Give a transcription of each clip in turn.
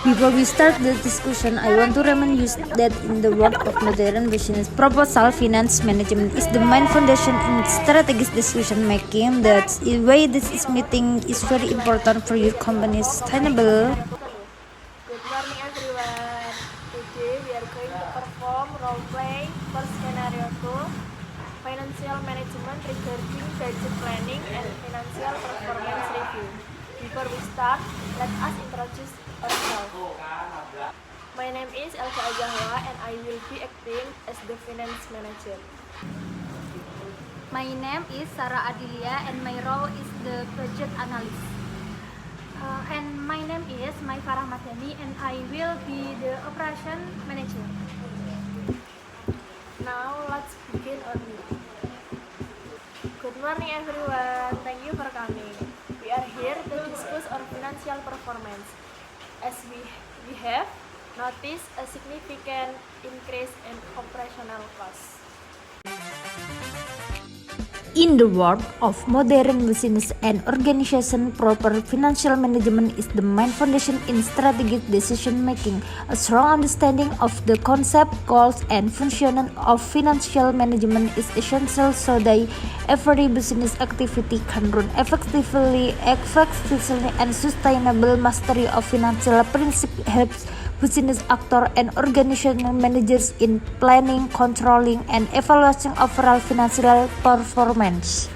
Before we start the discussion, I want to remind you that in the world of modern business proposal, finance management is the main foundation in strategic decision making. That's why this meeting is very important for your company's sustainable. Good morning everyone. Today we are going to perform role play for scenario 2, financial management regarding budget planning and financial performance review. Before we start, let us introduce ourselves. My name is Elsa Ajahwa and I will be acting as the finance manager. My name is Sarah Adilia and my role is the budget analyst. And my name is Mai Farah Madani and I will be the operation manager. Now let's begin our meeting. Good morning everyone. Thank you for coming. We are here to discuss our financial performance. As we have noticed a significant increase in operational costs. In the world of modern business and organization, proper financial management is the main foundation in strategic decision making. A strong understanding of the concept, goals, and functioning of financial management is essential so that every business activity can run effectively, and sustainable. Mastery of financial principles helps business actors and organizational managers in planning, controlling, and evaluating overall financial performance.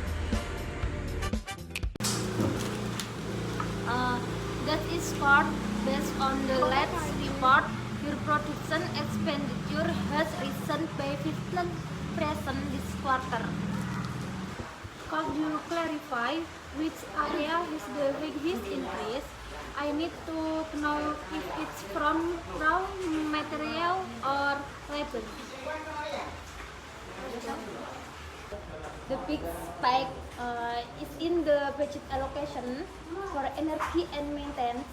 That is scored based on the latest report. Your production expenditure has risen by 15% this quarter. Could you clarify which area is the biggest increase? I need to know if it's from raw material or labor. The big spike is in the budget allocation for energy and maintenance.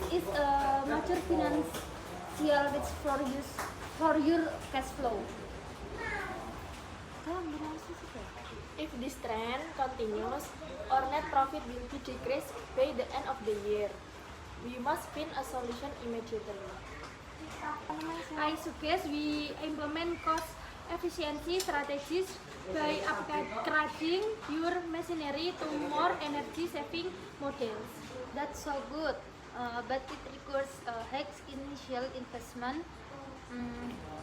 This is a major financial risk for your cash flow. If this trend continues, our net profit will be decreased by the end of the year. We must find a solution immediately. I suggest we implement cost efficiency strategies by upgrading your machinery to more energy-saving models. That's so good, but it requires a high initial investment.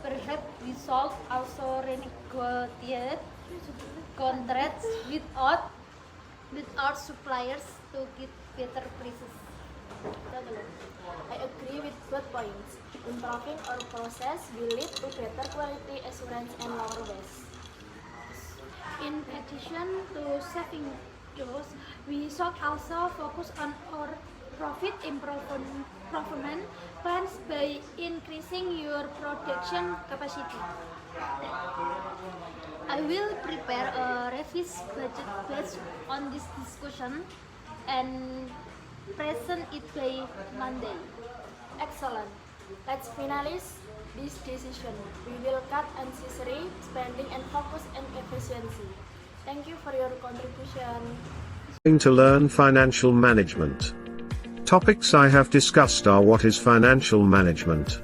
Perhaps we should also renegotiate contracts with our suppliers to get better prices. I agree with both points. Improving our process will lead to better quality assurance and lower waste. In addition to saving costs, we should also focus on our profit improvement plans by increasing your production capacity. I will prepare a revised budget based on this discussion and present it by Monday. Excellent. Let's finalize this decision. We will cut unnecessary spending and focus on efficiency. Thank you for your contribution. To learn financial management. Topics I have discussed are: what is financial management?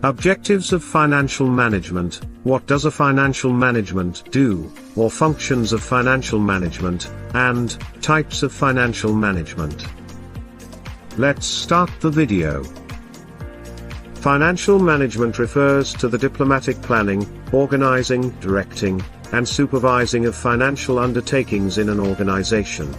Objectives of financial management, what does a financial management do, or functions of financial management, and types of financial management. Let's start the video. Financial management refers to the diplomatic planning, organizing, directing, and supervising of financial undertakings in an organization.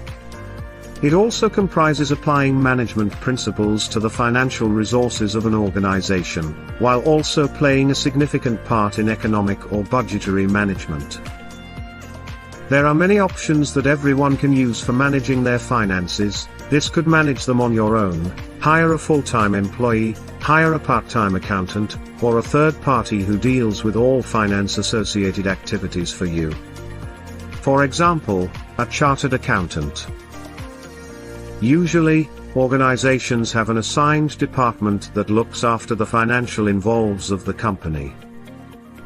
It also comprises applying management principles to the financial resources of an organization, while also playing a significant part in economic or budgetary management. There are many options that everyone can use for managing their finances. This could manage them on your own, hire a full-time employee, hire a part-time accountant, or a third party who deals with all finance-associated activities for you. For example, a chartered accountant. Usually, organizations have an assigned department that looks after the financial involves of the company.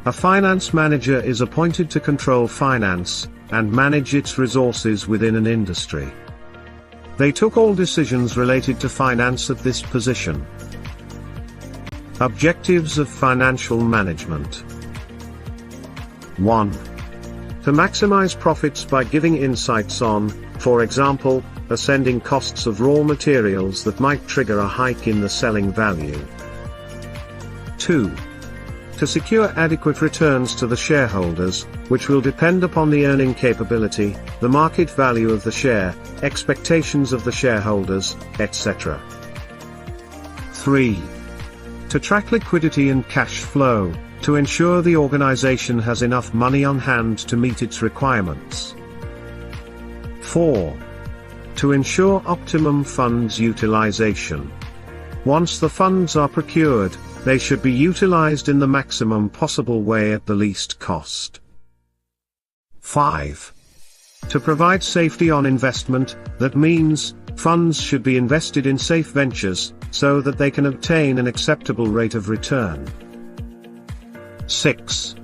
A finance manager is appointed to control finance and manage its resources within an industry. They took all decisions related to finance at this position. Objectives of financial management. 1. To maximize profits by giving insights on, for example, ascending costs of raw materials that might trigger a hike in the selling value. 2. To secure adequate returns to the shareholders, which will depend upon the earning capability, the market value of the share, expectations of the shareholders, etc. 3. To track liquidity and cash flow, to ensure the organization has enough money on hand to meet its requirements. 4. To ensure optimum funds utilization. Once the funds are procured, they should be utilized in the maximum possible way at the least cost. 5. To provide safety on investment, that means, funds should be invested in safe ventures, so that they can obtain an acceptable rate of return. 6.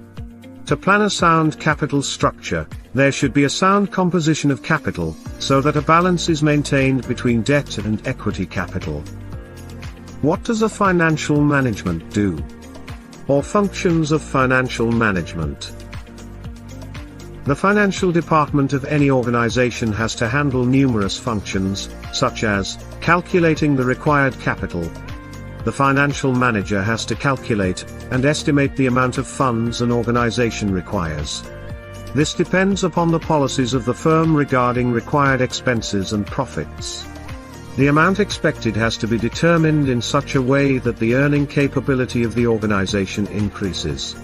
To plan a sound capital structure, there should be a sound composition of capital, so that a balance is maintained between debt and equity capital. What does a financial management do? Or functions of financial management? The financial department of any organization has to handle numerous functions, such as calculating the required capital. The financial manager has to calculate and estimate the amount of funds an organization requires. This depends upon the policies of the firm regarding required expenses and profits. The amount expected has to be determined in such a way that the earning capability of the organization increases.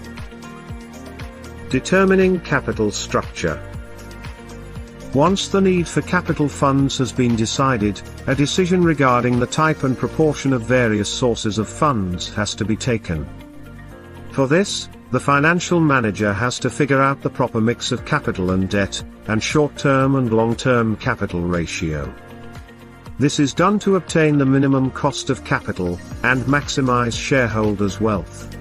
Determining capital structure. Once the need for capital funds has been decided, a decision regarding the type and proportion of various sources of funds has to be taken. For this, the financial manager has to figure out the proper mix of capital and debt, and short-term and long-term capital ratio. This is done to obtain the minimum cost of capital, and maximize shareholders' wealth.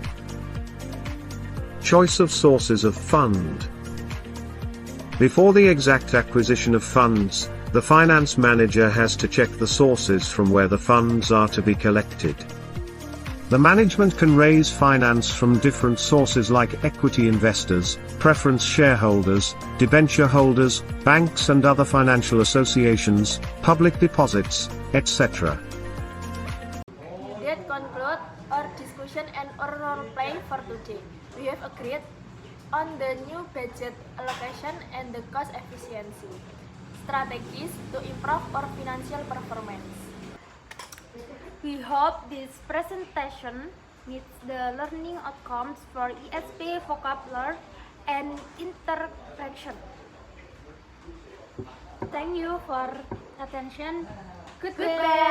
Choice of sources of fund. Before the exact acquisition of funds, the finance manager has to check the sources from where the funds are to be collected. The management can raise finance from different sources like equity investors, preference shareholders, debenture holders, banks and other financial associations, public deposits, etc. That concludes our discussion and our role play for today. We have agreed on the new budget allocation and the cost efficiency strategies to improve our financial performance. We hope this presentation meets the learning outcomes for ESP vocabulary and interaction. Thank you for attention. Goodbye.